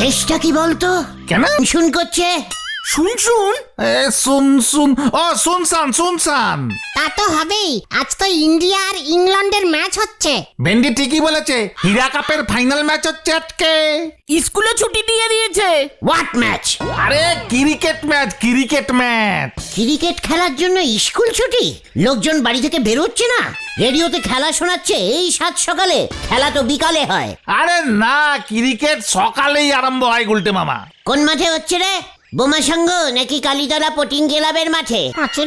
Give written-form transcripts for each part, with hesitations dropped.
কেসটা কি বলতো? কেন? শুন করছে। শুন শুন শুনসান। তা তো হবেই, আজ তো ইন্ডিয়া আর ইংল্যান্ডের ম্যাচ হচ্ছে। ভেন্ডি ঠিকই বলেছে, হীরা কাপের ফাইনাল ম্যাচ হচ্ছে আজকে। স্কুলে ছুটি দিয়ে দিয়েছে। What match? আরে ক্রিকেট ম্যাচ। ক্রিকেট খেলার জন্য স্কুল ছুটি? লোকজন বাড়ি থেকে বেরোচ্ছে না? রেডিওতে খেলা শোনাচ্ছে এই সাত সকালে, খেলা তো বিকালে হয়। আরে না, ক্রিকেট সকালেই আরম্ভ হয় গুলটে মামা। কোন মাঠে হচ্ছে রে? বোমা সংঘ নাকি কালীতলা পোটিং ক্লাবের মাঠে? আচ্ছা,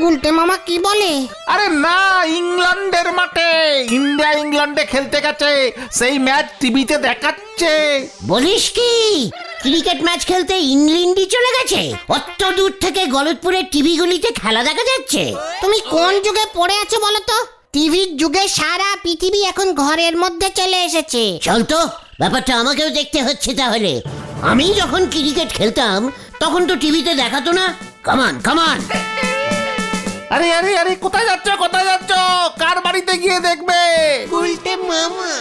গুলটে মামা কি বলে? আরে না, ইংল্যান্ডের মাঠে। ইন্ডিয়া ইংল্যান্ডে খেলতে গেছে, সেই ম্যাচ টিভিতে দেখাচ্ছে। বলিস কি? ক্রিকেট ম্যাচ খেলতে ইংল্যান্ডই চলে গেছে? অত দূর থেকে গলতপুরের টিভি গুলিতে খেলা দেখা যাচ্ছে। তুমি কোন যুগে পড়ে আছো বলো তো? টিভির যুগে সারা পৃথিবী এখন ঘরের মধ্যে চলে এসেছে। চল তো, ব্যাপারটা আমাকেও দেখতে হচ্ছে তাহলে। আমি যখন ক্রিকেট খেলতাম তখন তো টিভিতে দেখাতো না। কামান। আরে আরে আরে, কোথায় যাচ্ছ? কার বাড়িতে গিয়ে দেখবে? গুলটে মামা।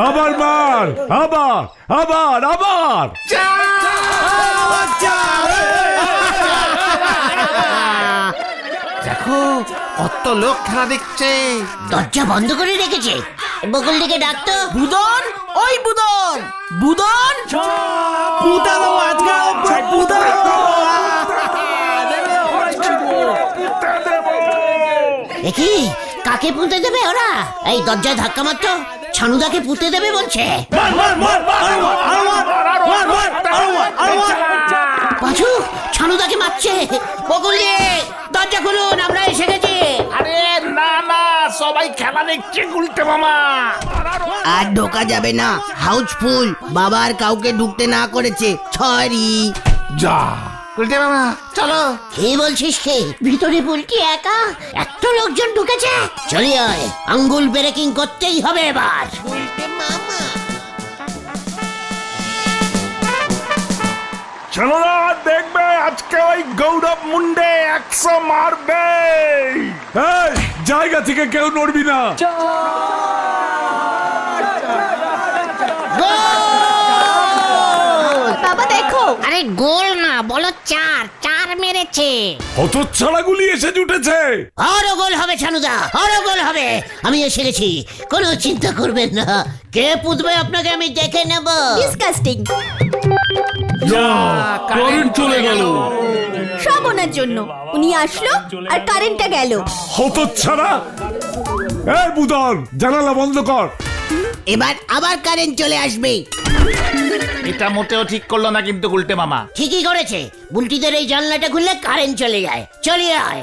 আবার মার, আবার দেখো, কত লোক খেলা দেখছে। দরজা বন্ধ করে রেখেছে। বকুল দিকে ডাকতো। বুদন, ওই বুদন, বুদন। দেখি কাকে পুঁতে দেবে ওরা? এই দরজায় ধাক্কা মারতো। ছানুদাকে পুঁতে দেবে বলছে। পাঁচু ছানুদাকে মারছে। বকুল দিয়ে দরজা খুলুন, আমরা এসে গেছি। আরে না না, সবাই খেলা দেখছে গুলটে মামা। আর ঢোকা যাবে না, হাউসফুল। বাবার কাউকে ঢুকতে না করেছে। সরি। যা গুলটে মামা, চলো। কি বলছিস কি? ভিতরে বুলটি একা? এত লোকজন ঢুকেছে। চলি আয়, আঙ্গুল ব্রেকিং করতেই হবে এবার। চলো না, দেখবে আজকে ওই গৌরব মুন্ডে 100 মারবে। এই জায়গা থেকে কেউ নড়বি না। বাবা দেখো। আরে গোল না, বলো চার মেরেছে। হতচ্ছাড়াগুলি এসে জুটেছে। আরো গোল হবে ছানুদা, আরো গোল হবে। আমি এসে গেছি, কোনো চিন্তা করবেন না। কে পুঁতবে আপনাকে আমি দেখে নেব। ডিসকাস্টিং। কারেন্ট চলে গেল। সব ওনার জন্য। উনি আসলো আর কারেন্টটা গেল। হতচ্ছাড়া। এই বুদন, জানালা বন্ধ কর। এবার আবার কারেন্ট চলে আসবে। এটা মোটেও ঠিক করলো না কিন্তু গুলটে মামা। ঠিকই করেছে, বুলটিদের এই জানলাটা খুললে কারেন্ট চলে যায়। চলে আয়।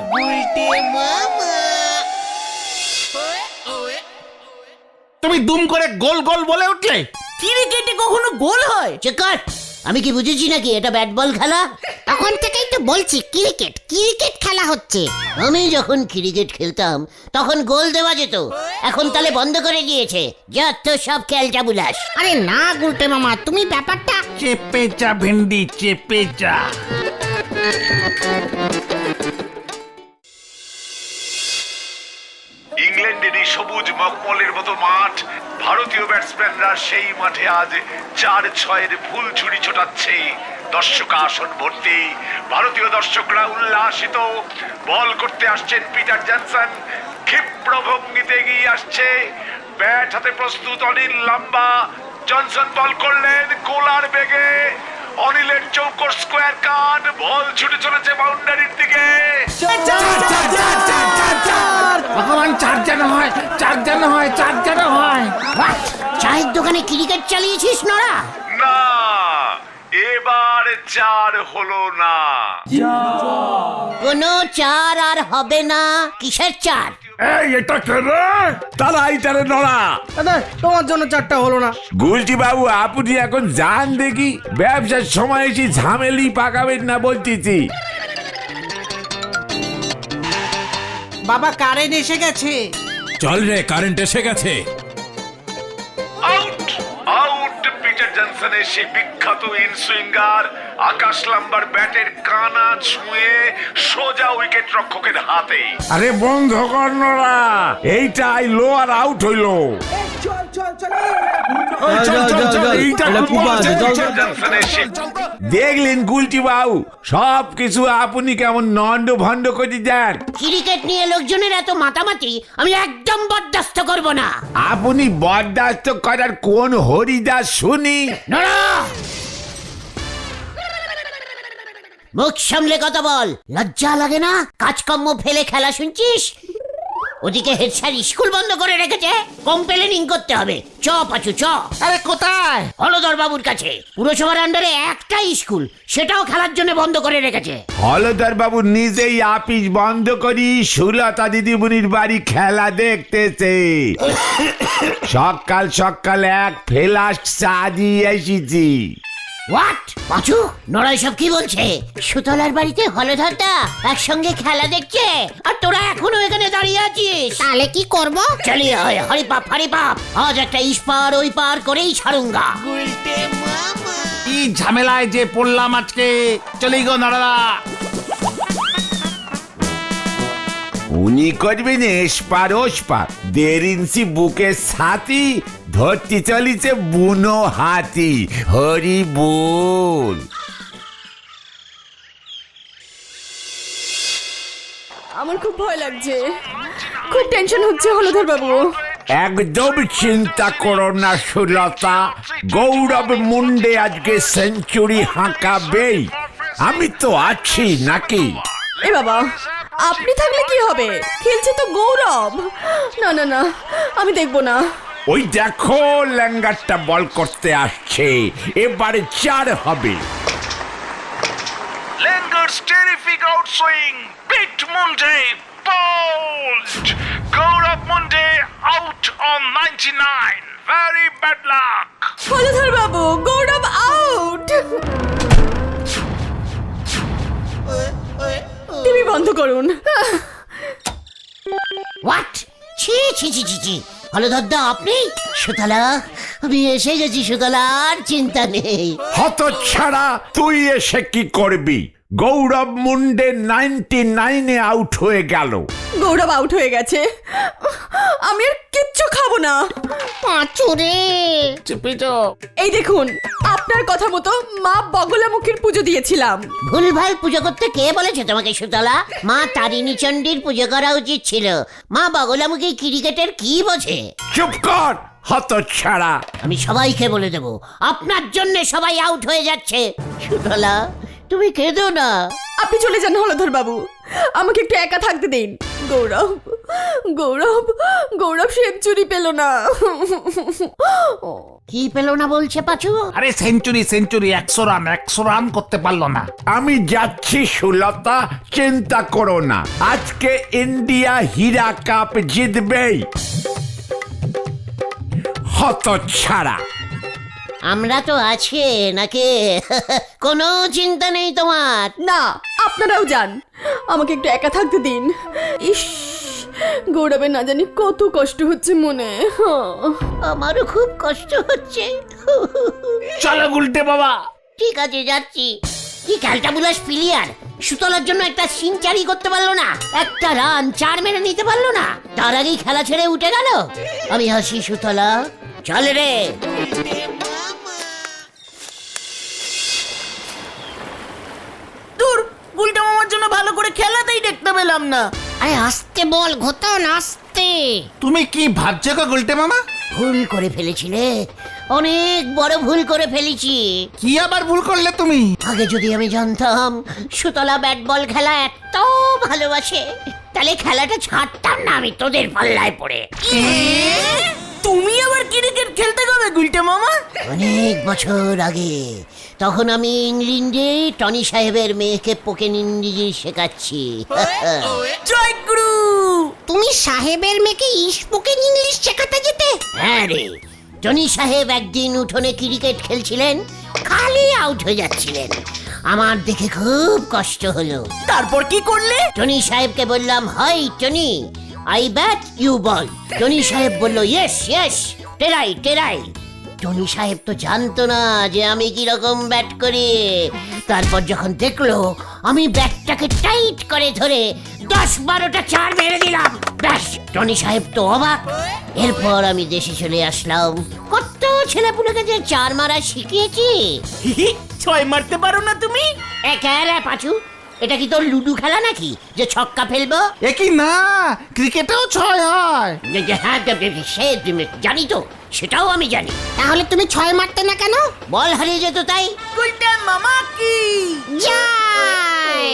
তুমি দুম করে গোল গোল বলে উঠলে। ক্রিকেটে কখনো গোল হয়? চেক কর। আমি কি বুঝেছি নাকি এটা ব্যাট বল খেলা? তখন থেকেই তো বলছি ক্রিকেট খেলা হচ্ছে। আমি যখন ক্রিকেট খেলতাম তখন গোল দেওয়া যেত, এখন তাহলে বন্ধ করে দিয়েছে। যত সব খেলটা বুলাস। আরে না গুলটে মামা, তুমি ব্যাপারটা। চেপে যা ভেন্ডি, চেপে যা। ইংল্যান্ডের এই সবুজ মখমলের মতো মাঠ, ভারতীয় ব্যাটসম্যানরা সেই মাঠে আজ 4-6-এর ফুল ছুরি ছোটাচ্ছে। দর্শক আসন ভর্তি, ভারতীয় দর্শকরা উল্লাসিত। বল করতে আসছেন পিটার জনসন, ক্ষিপ্র ভঙ্গিতে এগিয়ে আসছে। ব্যাট হাতে প্রস্তুত অনিল লাম্বা। জনসন বল করলেন গোলার বেগে। অনিলের চৌকোর স্কোয়ার কাট, বল ছুটে চলেছে বাউন্ডারির দিকে। ভগবান, চার যেন হয়। চায়ের দোকানে ক্রিকেট চালিয়েছিস নড়া? না, এবার 4 হলো না। কোনো চার আর হবে না। কিসের চার? এই এটা কে রে? তারাই তারে নড়া। তোমার জন্য 4টা হলো না। গুলটি বাবু, আপনি এখন যান দেখি। ব্যবসার সময় এসে ঝামেলি পাকাবেন না বলতেছি। বাবা কারেন্ট এসে গেছে। চল রে, কারেন্ট এসে গেছে। Out Peter Johnson. জনসনের সেই বিখ্যাত ইনসুইঙ্গার আকাশ লাম্বার ব্যাটের কানা ছুঁয়ে সোজা উইকেট রক্ষকের হাতে। আরে বন্ধ কর নোরা, এইটাই লোয়ার আউট হইলো। দেখলেন গুলটি বাবু, সব কিছু আপনি কেমন নন্ড ভন্ড করে দেন। ক্রিকেট নিয়ে লোকজনের এত মাতামাতি আমি একদম বরদাস্ত করব না। আপনি বরদাস্ত করার কোন হরিদাস শুনি? নড়া! মুখ সামলে কথা বল, লজ্জা লাগে না? কাজকর্ম ফেলে খেলা শুনছিস? ওদিকে হেড স্যার স্কুল বন্ধ করে রেখেছে, কমপ্লেনিং করতে হবে। চ পাচু চ। আরে কোথায়? হলদর বাবুর কাছে। পুরসভার আন্ডারে একটাই স্কুল, সেটাও খেলার জন্য বন্ধ করে রেখেছে। হলদর বাবু নিজেই আপিস বন্ধ করি সুলতা দিদিমণির বাড়ি খেলা দেখতেছে। সকাল সকাল এক ফ্লাস্ক চা দিয়ে এসেছি। হোয়াট? পাচু, নড়াই সব কি বলছে? সুতলার বাড়িতে হলধরদা একসঙ্গে খেলা দেখছে, আর তোরা এখনো এখানে দাঁড়িয়ে আছিস। তাহলে কি করব? চলিয়ে হয় হরিপাপ হরিপাপ, আজ একটা ইস্পার ওই পার করেই ছাড়ুঙ্গা। কি ঝামেলায় যে পড়লাম আজকে। চলি গো নড়া। উনি করবেন এসপার ওসপার, 1.5 ইঞ্চি বুকের ছাতি, ধরতে চলিছে বুনো হাতি। হরি বল। আমার খুব ভয় লাগছে, খুব টেনশন হচ্ছে হলধর বাবু। একদম চিন্তা করো না সুলতা, গৌরব মুন্ডে আজকে সেঞ্চুরি হাঁকাবেই। আমি তো আছি নাকি? এ বাবা, আপনি থাকলে কি হবে? খেলছে তো গৌরব। না না না, আমি দেখবো না। ওই দেখো ল্যাঙ্গারটা বল করতে আসছে, এবারে 4 হবে। Langer's terrific outswing beat Munde, bowled. Gaurav Munde out on 99. Very bad luck. Haldhar Babu, Gaurav out. TV বন্ধ করুন। হোয়াট? ছি ছি ছি ছি ছি, হলধরদা আপনি? সুতলা, আমি এসে গেছি সুতলা, আর চিন্তা নেই। হতচ্ছাড়া, তুই এসে কি করবি? গৌরব মুন্ডে 99-এ আউট হয়ে গেল। গৌরব আউট হয়ে গেছে, আমি আর কিচ্ছু খাবো না। পাঁচু রে, এই দেখুন, আপনার কথা মতো মা বগলামুখীর পুজো দিয়েছিলাম। ভুলভাল পুজো করতে কে বলেছে তোমাকে সুতলা? মা তারিণী চণ্ডীর পুজো করা উচিত ছিল। মা বগলামুখী ক্রিকেটের কি বোঝে? চুপ কর হতচ্ছাড়া। আমি সবাইকে বলে দেব, আপনার জন্য সবাই আউট হয়ে যাচ্ছে। সুতলা, তুমি কেঁদো না। আপনি চলে যান হলধর বাবু, আমাকে একটু একা থাকতে দিন। গৌরব গৌরব গৌরব সেঞ্চুরি পেল না। কি পেলো না বলছে পাচু? আরে সেঞ্চুরি 100 রান করতে পারলো না। আমি যাচ্ছি সুলতা, চিন্তা করো না, আজকে ইন্ডিয়া হীরা কাপ জিতবেই। হতচ্ছাড়া। আমরা তো আছি নাকি? কোনো চিন্তা নেই তোমার। না, আপনারাও যান, আমাকে একটু একা থাকতে দিন। ইস, গৌরবের না জানি কত কষ্ট হচ্ছে মনে। আমারও খুব কষ্ট হচ্ছে। চলো গুলটে বাবা। ঠিক আছে, যাচ্ছি। কি খেলটা বুলাস প্লেয়ার, সুতলার জন্য একটা সিনচারি করতে পারলো না, একটা রান 4 মেরে নিতে পারলো না, তার আগেই খেলা ছেড়ে উঠে গেল। আমি হাসি সুতলা, চল রে। দূর, গুলটা মামার জন্য ভালো করে খেলাতেই দেখতে পেলাম না। আরে আসতে বল ঘোতন, আসতে। তুমি কি ভাবছো গো গুলটে মামা? ভুল করে ফেলেছিলে, অনেক বড় ভুল করে ফেলেছি। কি আবার ভুল করলে তুমি? আগে যদি আমি জানতাম সুতলা ব্যাট বল খেলা এত ভালোবাসে, তাহলে খেলাটা ছাড়তাম না আমি তোদের পাল্লায় পড়ে। তুমি আবার ক্রিকেট খেলতে গেলে গুলটা মামা? অনেক বছর আগে, তখন আমি ইংল্যান্ডে টনি সাহেবের মেয়েকে পোকেন ইংরেজি শেখাচ্ছি। জয় গুরু। তুমি সাহেবের মেয়েকে স্পোকেন ইংলিশ শেখাতে যেতে? হ্যাঁ রে, টনি সাহেব একদিন উঠোনে ক্রিকেট খেলছিলেন, খালি আউট হয়ে যাচ্ছিলেন। আমার দেখে খুব কষ্ট হলো। তারপর কি করলে? টনি সাহেবকে বললাম, hi Tony, I bat you ball. Tony সাহেব বলল, yes yes, try try. Tony সাহেব তো জানতো না যে আমি কি রকম ব্যাট করি। তারপর যখন দেখলো আমি ব্যাটটাকে টাইট করে ধরে 10-12টা চার মেরে দিলাম, ব্যাস টনি সাহেব তো অবাক। এরপর আমি দেশে চলে আসলাম। কত ছেলেপুলেকে যে চার মারা শিখিয়েছি। 6 মারতে পারো না তুমি? একেবারে পাচু, এটা কি তোর লুডু খেলা নাকি যে ছক্কা ফেলবো? এ কি না, ক্রিকেটেও 6 হয়। হ্যাঁ, সে জানি তো, সেটাও আমি জানি। তাহলে তুমি 6 মারতে না কেন? বল হারিয়ে যেত তাই। গুলটে মামা কি জয়!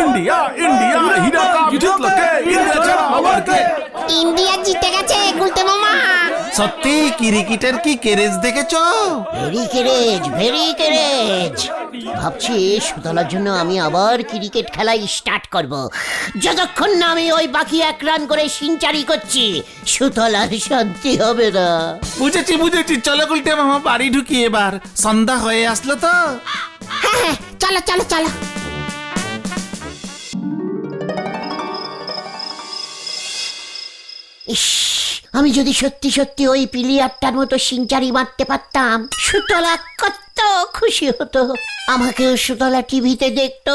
ইন্ডিয়া ইন্ডিয়া হিরা কাপ জিতলো কে? ইন্ডিয়া ছাড়া আবার কে? ইন্ডিয়া জিতে গেছে গুলতে মামা। সত্যি ক্রিকেটের কি কেরেজ দেখেছো? Very carriage, very carriage. ভাবছি সুতলার জন্য আমি আবার ক্রিকেট খেলাই স্টার্ট করব। যতক্ষণ না আমি ওই বাকি 1 রান করে সিঞ্চারি করছি, সুতলার শান্তি হবে না। বুঝেছি বুঝেছি, চলো গুলটে মামা বাড়ি ঢুকি এবার, সন্ধ্যা হয়ে আসলো তো। হ্যাঁ হ্যাঁ, চলো চলো চলো। ইস, আমি যদি সত্যি সত্যি ওই প্লেয়ারটার মতো সিঞ্চারি মারতে পারতাম, সুতলা কত খুশি হতো। আমাকেও সুতলা টিভিতে দেখতো।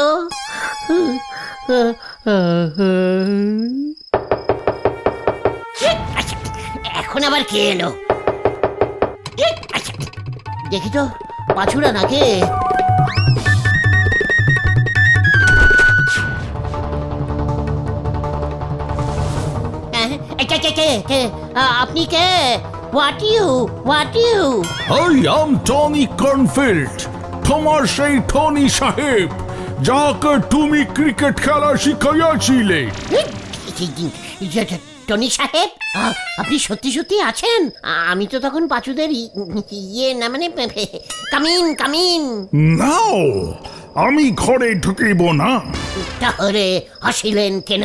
আচ্ছা, এখন আবার কে এলো? আচ্ছা, দেখি তো পাছুরা নাকি? আপনি কে? What you? I am Tony Cornfield, তোমার সেই টনি সাহেব যাকে তুমি ক্রিকেট খেলা শিখাইয়াছিলে। টনি সাহেব, আপনি সত্যি সত্যি আছেন? আমি তো তখন পাচুদের ইয়ে না, মানে কামিন। নাও, আমি ঘরে ঢুকিব না। তাহলে হাসিলেন কেন?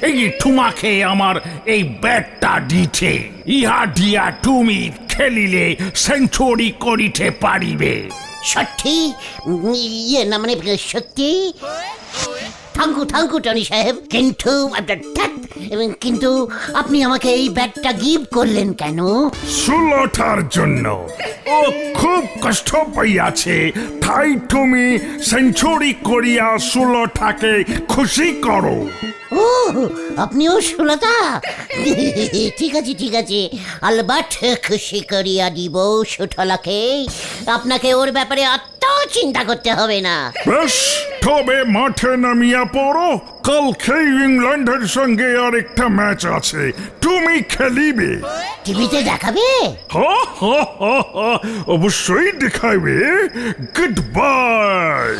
এই তোমাকে আমার এই ব্যাটটা দিতে, ইহা দিয়া তুমি খেলিলে সেঞ্চুরি করিতে পারিবে। সত্যি? ইয়ে না, মানে সত্যি? থ্যাংকু টনি সাহেব, কিন্তু আপনি আমাকে এই ব্যাটটা গিফট করলেন কেন? সুলতার জন্য। ও খুব কষ্ট পাইয়াছে, তাই তুমি সেঞ্চুরি করিয়া সুলতাকে খুশি করো। ও, আপনিও সুলতা? ঠিক আছে, আলবাট খুশি করিয়া দিব সুঠলাকে। আপনাকে ওর ব্যাপারে অত চিন্তা করতে হবে না। বেশ, তবে মাঠে নামিয়া পড়ো। কালকে ইংল্যান্ডের সঙ্গে আর একটা ম্যাচ আছে, তুমি খেলিবে। টিভিতে দেখাবে? অবশ্যই দেখাবে। Good bye.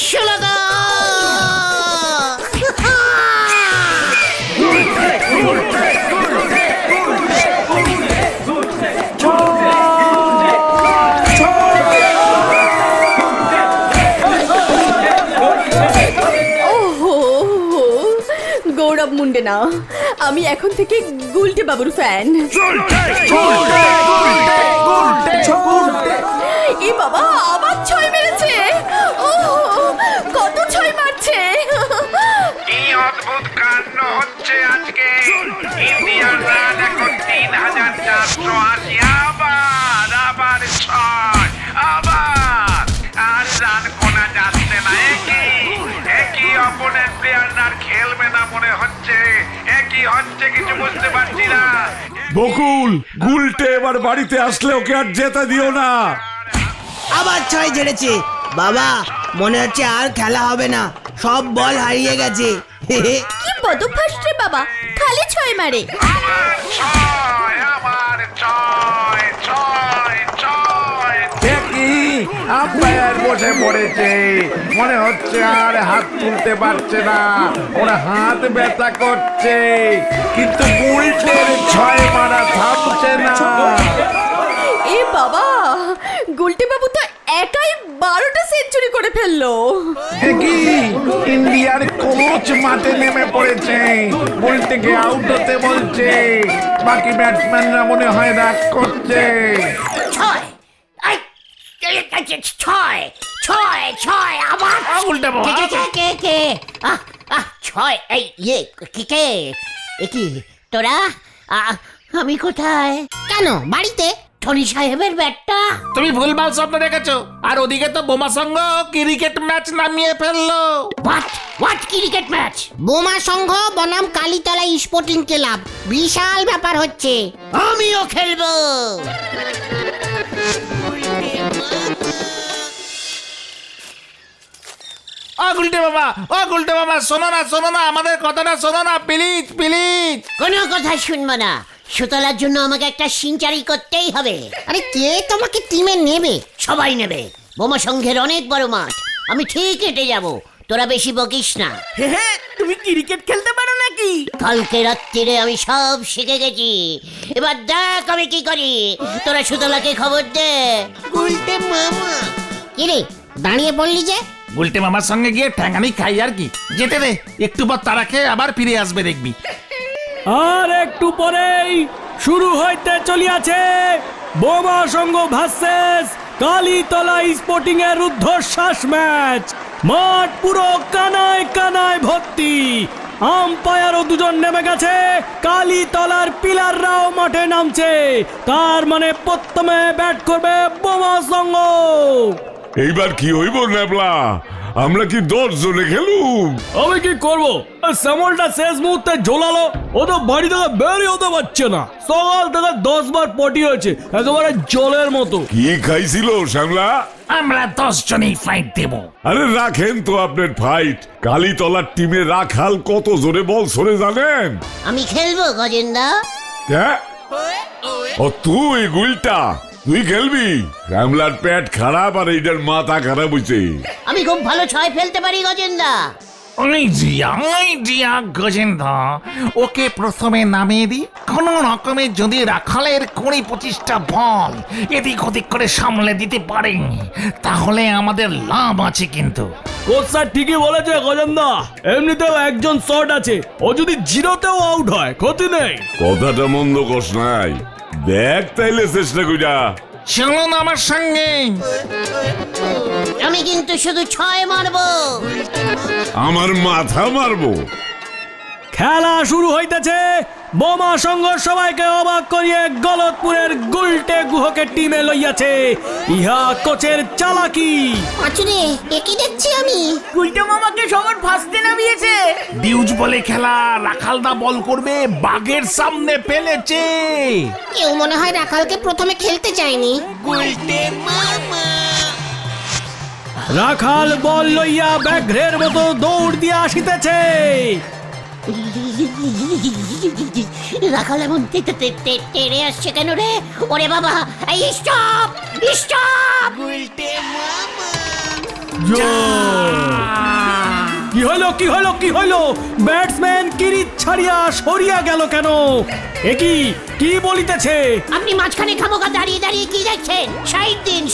সুলতা! গৌরব মুন্ডে না, আমি এখন থেকে গুলটে বাবুর ফ্যান। এ বাবা, আবার 6 মেরেছে। ও, কত 6 মারছে! কি অদ্ভুত কাণ্ড হচ্ছে আজকে। ইন্ডিয়ার রান এখন 3480। আবার 6, আবার আর রান কোনা যাচ্ছে না। একই অপোনেন্ট প্লেয়ার আর খেলবে না মনে হচ্ছে। একই হচ্ছে, কিছু বুঝতে পারছি না। বকুল, গুলটে এবার বাড়িতে আসলে ওকে আর যেতে দিও না। আবার 6 ঝেড়েছে। বাবা, মনে হচ্ছে আর খেলা হবে না, সব বল হারিয়ে গেছে। কি বদভ্যাস রে বাবা, খালি 6 মারে। আবার 6, আবার 6। দেখি আম্পায়ার বসে পড়েছে, মনে হচ্ছে আর হাত তুলতে পারছে না, ওরা হাত ব্যথা করছে, কিন্তু গুলটের 6 মারা থামছে না। এ বাবা, গুলটে বাবু তো একাই 12টা সেঞ্চুরি করে ফেললো। কি ইন্ডিয়ার কোচ মাঠে নেমে পড়েছে, গুলটেকে আউট হতে বলছে, বাকি ব্যাটসম্যানরা মনে হয় রাগ করছে। ছয় আবার উল্টে কে? 6, এই ইয়ে কে? এ কি তোরা? আমি কোথায়? কেন বাড়িতে? টনি সাহেবের ব্যাটটা। তুমি ভুলভাল স্বপ্ন দেখেছো। আর ওদিকে তো বোমা সঙ্গ ক্রিকেট ম্যাচ নামিয়ে ফেললো। What cricket match? বোমা সংঘ বনাম কালীতলা স্পোর্টিং ক্লাব, বিশাল ব্যাপার হচ্ছে। আমিও খেলবো। ও গুলটে বাবা শোনো না আমাদের কথাটা শোনো না প্লিজ প্লিজ। কোনো কথা শুনবো না। সুতলার জন্য আমাকে একটা সিনচারি করতেই হবে। আরে কে তোমাকে টিমে নেবে? সবাই নেবে। বোমা সংঘের অনেক বড় মাঠ, আমি ঠিক হেঁটে যাব। তোরা বেশি বকিস না। হ্যাঁ, তুমি ক্রিকেট খেলতে পারো নাকি? কালকে রাত্রিরে আমি সব শিখে গেছি। এবার দেখ আমি কি করি। তোরা সুতলাকে খবর দে। উল্টে মামা। কি রে দাঁড়িয়ে বললি যে? গুলটে মামার সঙ্গে গিয়ে ঠ্যাঙানি খাই আর কি। যেতে দে, একটু পর তারা খেয়ে আবার ফিরে আসবে দেখবি। আর একটু পরেই শুরু হইতে চলিয়াছে বোমা সংঘ ভার্সেস কালীতলা স্পোর্টিং এর রুদ্ধশ্বাস ম্যাচ। মাঠ পুরো কানায় কানায় ভর্তি। আম্পায়ারও দুজন নেমে গেছে, কালীতলার পিলাররাও মাঠে নামছে। তার মানে প্রথমে ব্যাট করবে বোমা সংঘ। এইবার কি হইব নেবলা? আমরা কি 10 জনে খেলুম? আমি কি করব? শ্যামলটা শেষ মুহূর্তে ঝোলালো। ও তো বাড়ি থেকে বেরই হতে পারছে না। সকাল থেকে 10 বার পটি হয়েছে, একেবারে জলের মতো। কি খাইছিল শ্যামলা? আমরা 10 জনেই ফাইট দেব। আরে রাখেন তো আপনার ফাইট। কালীতলার টিমে রাখাল কত জোরে বল ছড়ে জানেন? আমি খেলবো গজেন্দা। হ্যাঁ? ও তুই গুলটা, তুই খেলবি? শ্যামলার পেট খারাপ আর এইটার মাথা খারাপ হইছে। আমি খুব ভালো ছয় ফেলতে পারি গজেন্দা। ওই জিয়া গজেন্দ্র, ওকে প্রথমে নামিয়ে দি। কোন রকমে যদি রাখালের 20-25টা বল এদিক ওদিক করে সামলে দিতে পারেন, তাহলে আমাদের লাভ আছে। কিন্তু কোচ স্যার ঠিকই বলেছে গজেন্দা, এমনিতেও একজন শট আছে। ও যদি জিরোতেও আউট হয় ক্ষতি নেই। কথাটা মন্দ কস নাই, দেখ তাইলে চেষ্টা কইরা। চলুন আমার সঙ্গে। আমি কিন্তু শুধু ছয় মারবো। আমার মাথা মারবো। খেলা শুরু হইতেছে। বোমা সংঘ সবাইকে অবাক করিয়ে গলতপুরের গুলটে গুহকে টিমে লইয়াছে। ইহা কোচের চালাকি। পাঁচুরে একই দেখছি আমি। উল্টে মামাকে সবার ফার্স্টে নামিয়েছে। ডিউজ বলে খেলা, রাখালদা বল করবে, বাগের সামনে ফেলেছে। কেউ মনে হয় রাখালকে প্রথমে খেলতে চায়নি। রাখাল বল লইয়া ব্যাঘ্রের মতো দৌড় দিয়া আসিতেছে। রাখাল এমন তেড়ে আসছে কেন রে? ওরে বাবা, এই স্টপ স্টপ। কি হইলো? ব্যাটসম্যান কিরিচ ছাড়িয়া সরিয়া গেল কেন? কি বলিতেছে? আপনি মাঝখানে খামোকা দাঁড়িয়ে দাঁড়িয়ে কি দেখছেন?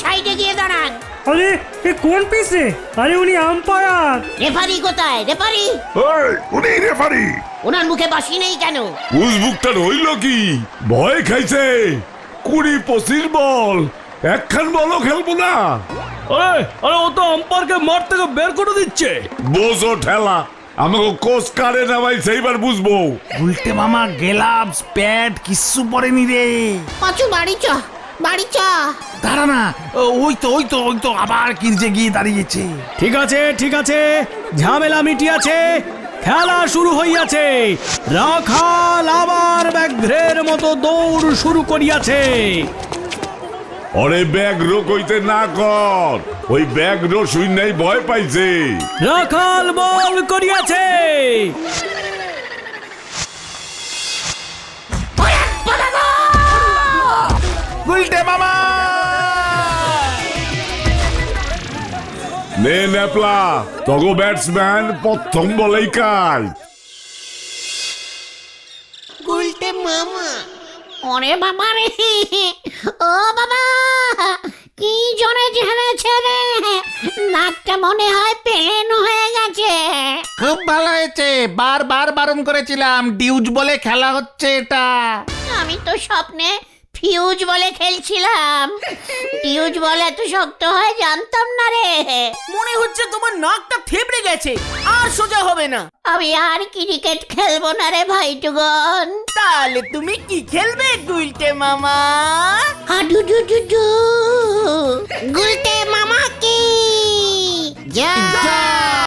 সাইডে গিয়ে দাঁড়ান। আরে এ কোন পিসে? আরে উনি আম্পায়ার। রেফারি কোথায়? রেফারি উনি রেফারি। ওনার মুখে বাসি নেই কেন? উজবুকটার হইল কি? ভয় খাইছে। 20-25 বল, একখান বলও খেলবো না। আরে ও তো আম্পায়ারকে মাঠ থেকে বের করে দিচ্ছে। বোঝো ঠেলা, আমাকে কোচ কারে নামাই সেইবার বুঝবো। উল্টে মামা গ্লাভস প্যাড কিচ্ছু পরেনি রে। পাঁচু বাড়ি চ। দাঁড়া না, ওই তো আবার কিরজে গিয়ে দাঁড়িয়েছে। ঠিক আছে, ঝামেলা মিটিয়াছে। খেলা শুরু হইয়াছে। রাখাল আবার ব্যাঘ্রের মতো দৌড় শুরু করিয়াছে। ওরে ব্যাঘ্র কইতে না কর, ওই ব্যাঘ্র শুইনাই ভয় পাইছে। রাখাল বল করিয়াছে। উল্টে মামা নে নেপলা, তগো ব্যাটসম্যান প্রথম বলেই কাজ। উল্টে মামা। ওরে বাবা রে, ও বাবা, কি জোরে ঝেড়েছে রে। নাকটা মনে হয় প্লেন হয়ে গেছে। খুব ভালো হয়েছে, বারবার বারণ করেছিলাম, ডিউজ বলে খেলা হচ্ছে এটা। আমি তো স্বপ্নে ফিউজ বলে খেলছিলাম। ফিউজ বল এত শক্ত হয় জানতাম না রে। মনে হচ্ছে তোমার নাকটা থেবড়ে গেছে, আর সোজা হবে না। আমি আর ক্রিকেট খেলবো না রে ভাইটুগন। তাহলে তুমি কি খেলবে গুলটে মামা? হাডুডুডুডু। গুলটে মামা